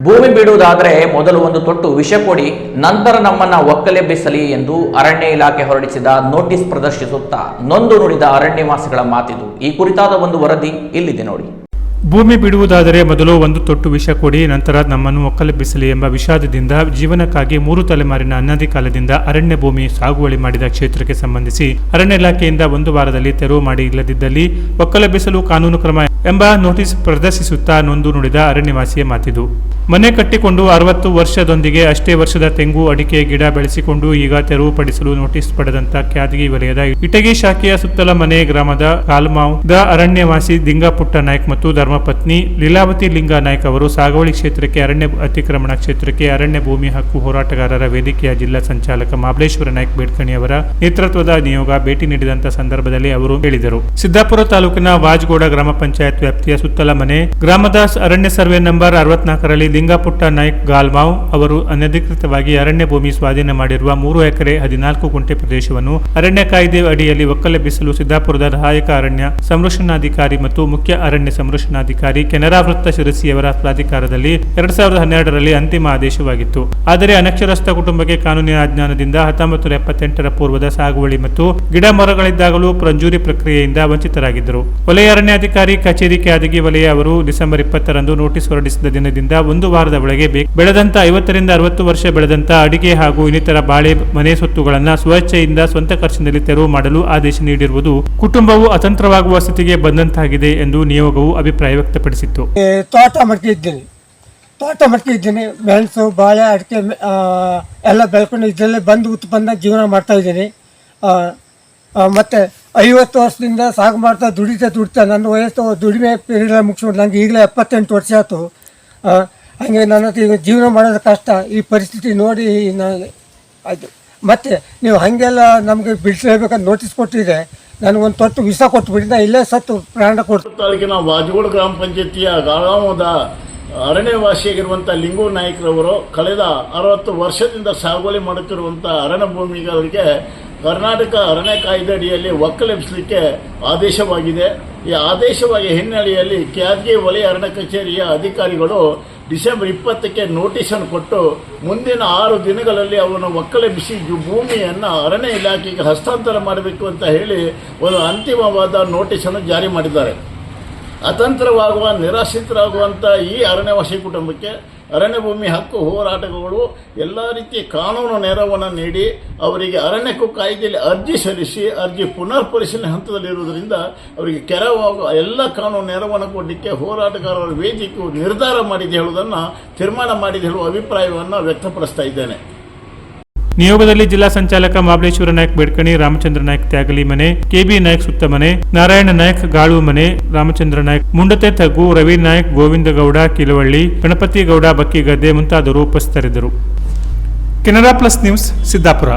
ಭೂಮಿ ಬಿಡುವುದಾದರೆ ಮೊದಲು ಒಂದು ತೊಟ್ಟು ವಿಷ ಕೊಡಿ, ನಂತರ ನಮ್ಮನ್ನ ಒಕ್ಕಲೆಬ್ಬಿಸಲಿ ಎಂದು ಅರಣ್ಯ ಇಲಾಖೆ ಹೊರಡಿಸಿದ ನೋಟಿಸ್ ಪ್ರದರ್ಶಿಸುತ್ತಾ ನೊಂದು ನುಡಿದ ಅರಣ್ಯವಾಸಿಗಳ ಮಾತಿದು. ಈ ಕುರಿತಾದ ಒಂದು ವರದಿ ಇಲ್ಲಿದೆ ನೋಡಿ. ಭೂಮಿ ಬಿಡುವುದಾದರೆ ಮೊದಲು ಒಂದು ತೊಟ್ಟು ವಿಷ ಕೊಡಿ, ನಂತರ ನಮ್ಮನ್ನು ಒಕ್ಕಲೆಬ್ಬಿಸಲಿ ಎಂಬ ವಿಷಾದದಿಂದ ಜೀವನಕ್ಕಾಗಿ 3 ತಲೆಮಾರಿನ ಅನಾದಿ ಕಾಲದಿಂದ ಅರಣ್ಯ ಭೂಮಿ ಸಾಗುವಳಿ ಮಾಡಿದ ಕ್ಷೇತ್ರಕ್ಕೆ ಸಂಬಂಧಿಸಿ ಅರಣ್ಯ ಇಲಾಖೆಯಿಂದ 1 ವಾರದಲ್ಲಿ ತೆರವು ಮಾಡಿ ಇಲ್ಲದಿದ್ದಲ್ಲಿ ಒಕ್ಕಲೆಬ್ಬಿಸಲು ಕಾನೂನು ಕ್ರಮ ಎಂಬ ನೋಟಿಸ್ ಪ್ರದರ್ಶಿಸುತ್ತಾ ನೊಂದು ನುಡಿದ ಅರಣ್ಯವಾಸಿಯ ಮಾತಿದು. ಮನೆ ಕಟ್ಟಿಕೊಂಡು 60 ವರ್ಷದೊಂದಿಗೆ ಅಷ್ಟೇ ವರ್ಷದ ತೆಂಗು ಅಡಿಕೆ ಗಿಡ ಬೆಳೆಸಿಕೊಂಡು ಈಗ ತೆರವು ಪಡಿಸಲು ನೋಟಿಸ್ ಪಡೆದಂತ ಕ್ಯಾದಗಿ ವಲಯದ ಇಟಗಿ ಶಾಖೆಯ ಸುತ್ತಲ ಮನೆ ಗ್ರಾಮದ ಕಾಲ್ಮಾವ್ದ ಅರಣ್ಯವಾಸಿ ದಿಂಗಪುಟ್ಟ ನಾಯ್ಕ್ ಮತ್ತು ಧರ್ಮಪತ್ನಿ ಲೀಲಾವತಿ ಲಿಂಗ ನಾಯ್ಕ್ ಅವರು ಸಾಗುವಳಿ ಕ್ಷೇತ್ರಕ್ಕೆ ಅರಣ್ಯ ಅತಿಕ್ರಮಣ ಕ್ಷೇತ್ರಕ್ಕೆ ಅರಣ್ಯ ಭೂಮಿ ಹಕ್ಕು ಹೋರಾಟಗಾರರ ವೇದಿಕೆಯ ಜಿಲ್ಲಾ ಸಂಚಾಲಕ ಮಾಬಲೇಶ್ವರ ನಾಯ್ಕ್ ಬೇಡ್ಕಣಿ ಅವರ ನೇತೃತ್ವದ ನಿಯೋಗ ಭೇಟಿ ನೀಡಿದಂತ ಸಂದರ್ಭದಲ್ಲಿ ಅವರು ಹೇಳಿದರು. ಸಿದ್ದಾಪುರ ತಾಲೂಕಿನ ವಾಜ್ಗೋಡ ಗ್ರಾಮ ಪಂಚಾಯತ್ ವ್ಯಾಪ್ತಿಯ ಸುತ್ತಲ ಮನೆ ಗ್ರಾಮದ ಅರಣ್ಯ ಸರ್ವೆ ನಂಬರ್ 64ರಲ್ಲಿ ಲಿಂಗಪುಟ್ಟ ನಾಯ್ಕ್ ಗಾಲ್ಮಾವ್ ಅವರು ಅನಧಿಕೃತವಾಗಿ ಅರಣ್ಯ ಭೂಮಿ ಸ್ವಾಧೀನ ಮಾಡಿರುವ 3 ಎಕರೆ 14 ಗುಂಟೆ ಪ್ರದೇಶವನ್ನು ಅರಣ್ಯ ಕಾಯ್ದೆ ಅಡಿಯಲ್ಲಿ ಒಕ್ಕಲೆಬ್ಬಿಸಲು ಸಿದ್ದಾಪುರದ ಸಹಾಯಕ ಅರಣ್ಯ ಸಂರಕ್ಷಣಾಧಿಕಾರಿ ಮತ್ತು ಮುಖ್ಯ ಅರಣ್ಯ ಸಂರಕ್ಷಣಾಧಿಕಾರಿ ಕೆನರಾ ವೃತ್ತ ಶಿರಸಿಯವರ ಪ್ರಾಧಿಕಾರದಲ್ಲಿ 2012ರಲ್ಲಿ ಅಂತಿಮ ಆದೇಶವಾಗಿತ್ತು. ಆದರೆ ಅನಕ್ಷರಸ್ಥ ಕುಟುಂಬಕ್ಕೆ ಕಾನೂನಿನ ಅಜ್ಞಾನದಿಂದ 1978ರ ಪೂರ್ವದ ಸಾಗುವಳಿ ಮತ್ತು ಗಿಡ ಮರಗಳಿದ್ದಾಗಲೂ ಮಂಜೂರಿ ಪ್ರಕ್ರಿಯೆಯಿಂದ ವಂಚಿತರಾಗಿದ್ದರು. ವಲಯ ಅರಣ್ಯಾಧಿಕಾರಿ ಕಚೇರಿ ಕ್ಯಾದಗಿ ವಲಯ ಅವರು ಡಿಸೆಂಬರ್ 20ರಂದು ನೋಟಿಸ್ ಹೊರಡಿಸಿದ ದಿನದಿಂದ 1 ವಾರದ ಒಳಗೆ ಬೆಳೆದಂತ 50ರಿಂದ 60 ವರ್ಷ ಬೆಳೆದಂತ ಅಡಿಕೆ ಹಾಗೂ ಇನ್ನಿತರ ಬಾಳೆ ಮನೆ ಸೊತ್ತುಗಳನ್ನು ಸ್ವಚ್ಛೆಯಿಂದ ಸ್ವಂತ ಖರ್ಚಿನಲ್ಲಿ ತೆರವು ಮಾಡಲು ಆದೇಶ ನೀಡಿರುವುದು ಕುಟುಂಬವು ಅತಂತ್ರವಾಗುವ ಸ್ಥಿತಿಗೆ ಬಂದಂತಾಗಿದೆ ಎಂದು ನಿಯೋಗವು ಅಭಿಪ್ರಾಯ ವ್ಯಕ್ತಪಡಿಸಿತ್ತು. ತೋಟ ಮಡ್ಕಿದ್ದೀನಿ, ಮೆಣಸು ಬಾಳೆ ಅಡಿಕೆ ಎಲ್ಲ ಬೆಳ್ಕೊಂಡು ಇದರಲ್ಲೇ ಬಂದು ಉತ್ಪನ್ನ ಜೀವನ ಮಾಡ್ತಾ ಇದ್ದೀನಿ. ಮತ್ತು 50 ವರ್ಷದಿಂದ ಸಾಗು ಮಾಡ್ತಾ ದುಡಿತಾ ನನ್ನ ವಯಸ್ಸು ದುಡಿಮೆ ಪೀರಿಯಡ್ ಮುಗಿಸ್ಕೊಂಡು ನನಗೆ ಈಗಲೇ 78 ವರ್ಷ ಆಯಿತು. ಹಾಗೆ ನನ್ನ ಹತ್ರ ಈಗ ಜೀವನ ಮಾಡೋದು ಕಷ್ಟ. ಈ ಪರಿಸ್ಥಿತಿ ನೋಡಿ ನಾನು ಆಯಿತು. ಮತ್ತು ನೀವು ಹಾಗೆಲ್ಲ ನಮಗೆ ಬಿಡಿಸಲೇಬೇಕಂತ ನೋಟಿಸ್ ಕೊಟ್ಟಿದೆ. ನನಗೊಂದು ತೊಟ್ಟು ವಿಷ ಕೊಟ್ಟುಬಿಟ್ಟು ನಾ ಇಲ್ಲೇ ಸತ್ತು ಪ್ರಾಣ ಕೊಟ್ಟು. ತಾಲೂಕಿನ ವಾಜಗೋಡ ಗ್ರಾಮ ಪಂಚಾಯತಿಯ ಗಾಳಾಮದ ಅರಣ್ಯವಾಸಿಯಾಗಿರುವಂಥ ಲಿಂಗು ನಾಯ್ಕರವರು ಕಳೆದ 60 ವರ್ಷದಿಂದ ಸಾಗುವಳಿ ಮಾಡುತ್ತಿರುವಂಥ ಅರಣ್ಯ ಭೂಮಿಗಳಿಗೆ ಕರ್ನಾಟಕ ಅರಣ್ಯ ಕಾಯ್ದೆ ಅಡಿಯಲ್ಲಿ ಒಕ್ಕಲೆಬ್ಬಿಸಲಿಕ್ಕೆ ಆದೇಶವಾಗಿದೆ. ಈ ಆದೇಶವಾಗಿ ಹಿನ್ನೆಲೆಯಲ್ಲಿ ಕ್ಯಾದಗಿ ವಲಯ ಅರಣ್ಯ ಕಚೇರಿಯ ಅಧಿಕಾರಿಗಳು ಡಿಸೆಂಬರ್ 20ಕ್ಕೆ ನೋಟಿಸನ್ನು ಕೊಟ್ಟು ಮುಂದಿನ 6 ದಿನಗಳಲ್ಲಿ ಅವನ್ನು ಒಕ್ಕಲೆಬ್ಬಿಸಿ ಭೂಮಿಯನ್ನು ಅರಣ್ಯ ಇಲಾಖೆಗೆ ಹಸ್ತಾಂತರ ಮಾಡಬೇಕು ಅಂತ ಹೇಳಿ ಒಂದು ಅಂತಿಮವಾದ ನೋಟಿಸನ್ನು ಜಾರಿ ಮಾಡಿದ್ದಾರೆ. ಅತಂತ್ರವಾಗುವ ನಿರಾಶ್ರಿತರಾಗುವಂಥ ಈ ಅರಣ್ಯವಾಸಿ ಕುಟುಂಬಕ್ಕೆ ಅರಣ್ಯ ಭೂಮಿ ಹಕ್ಕು ಹೋರಾಟಗಳು ಎಲ್ಲ ರೀತಿಯ ಕಾನೂನು ನೆರವನ್ನು ನೀಡಿ ಅವರಿಗೆ ಅರಣ್ಯಕ್ಕೂ ಕಾಯ್ದೆಯಲ್ಲಿ ಅರ್ಜಿ ಸಲ್ಲಿಸಿ ಅರ್ಜಿ ಪುನರ್ ಪರಿಶೀಲನೆ ಹಂತದಲ್ಲಿರುವುದರಿಂದ ಅವರಿಗೆ ಕೆರವಾಗುವ ಎಲ್ಲ ಕಾನೂನು ನೆರವನ್ನು ಕೊಡಲಿಕ್ಕೆ ಹೋರಾಟಗಾರರ ವೇದಿಕೆಯು ನಿರ್ಧಾರ ಮಾಡಿದೆ ಹೇಳುವುದನ್ನು ತೀರ್ಮಾನ ಮಾಡಿದೆ ಹೇಳುವ ಅಭಿಪ್ರಾಯವನ್ನು ವ್ಯಕ್ತಪಡಿಸ್ತಾ ಇದ್ದೇನೆ. ನಿಯೋಗದಲ್ಲಿ ಜಿಲ್ಲಾ ಸಂಚಾಲಕ ಮಾಬಲೇಶ್ವರ ನಾಯ್ಕ್ ಬೇಡ್ಕಣಿ, ರಾಮಚಂದ್ರ ನಾಯ್ಕ್ ತ್ಯಾಗಲಿ ಮನೆ, ಕೆಬಿ ನಾಯ್ಕ್ ಸುತ್ತ ಮನೆ, ನಾರಾಯಣ ನಾಯ್ಕ್ ಗಾಳು ಮನೆ, ರಾಮಚಂದ್ರ ನಾಯ್ಕ್ ಮುಂಡತೆ ತಗ್ಗು, ರವಿ ನಾಯ್ಕ್, ಗೋವಿಂದ ಗೌಡ ಕಿಲವಳ್ಳಿ, ಗಣಪತಿ ಗೌಡ ಬಕ್ಕಿಗದ್ದೆ ಮುಂತಾದವರು ಉಪಸ್ಥಿತರಿದ್ದರು. Canara plus news Siddapura.